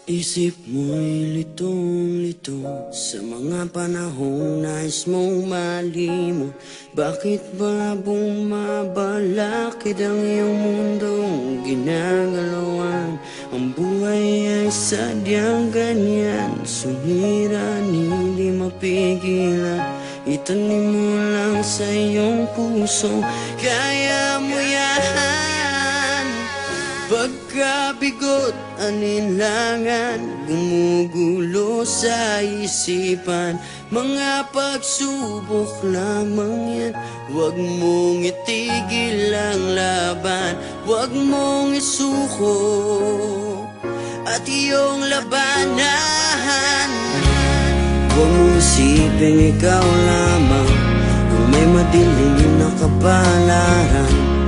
Isip mo'y litong-lito sa mga panahong nais mong malimot. Bakit ba bumabalakid ang iyong mundong ginagalawan? Ang buhay ay sadyang ganyan, sumiran, hindi mapigilan. Itanim mo lang sa iyong puso, kaya mo yan. Pagkabigot, alinlangan, gumugulo sa isipan. Mga pagsubok lamang yan, huwag mong itigil ang laban. Huwag mong isuko at iyong labanan. Huwag mong isipin ikaw lamang kung may madilim na kapalaran.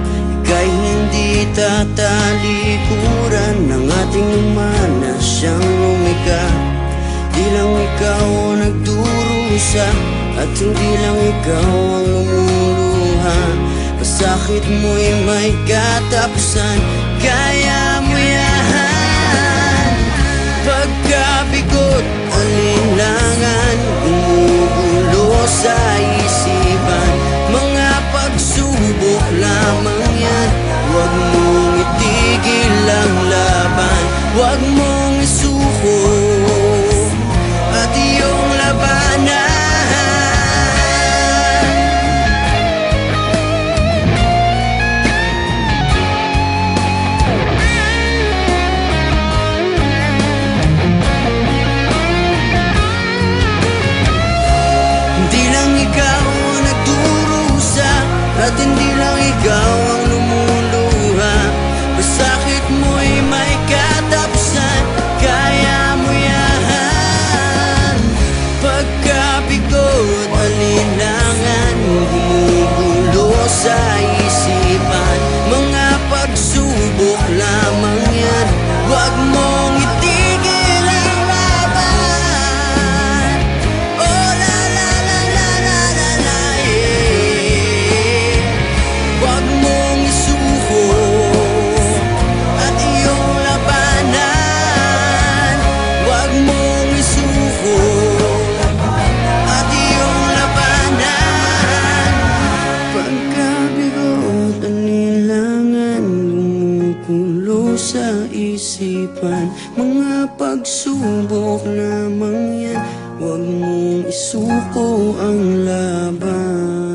Ika'y hindi tatalikuran ng ating umana siyang lumika. Di lang ikaw ang nagdurusa at hindi lang ikaw ang lumuluha. Pasakit mo'y may katapusan, kaya mo yan. Pagkabigot, alinlangan, gumugulo sa isipan. Mga pagsubok lamang yan, huwag mong itigil ang laban. Huwag mong isuko at iyong labanan. Hindi lang ikaw ang nagdurusa at hindi lang ikaw ang lumuluha. Masakit mo'y may katapusan, kaya mo yan. Pagkabigot, alinlangan, gumugulo sa isipan. Mga pagsubok lamang yan, huwag mong itigil ang laban. Oh la la la la la la la, yeah. Huwag mong isuko at iyong labanan. Huwag mong isuko at iyong labanan. Pagkabigot, alinlangan, gumugulo sa isipan. Mga pagsubok lamang yan, huwag mong isuko ang laban.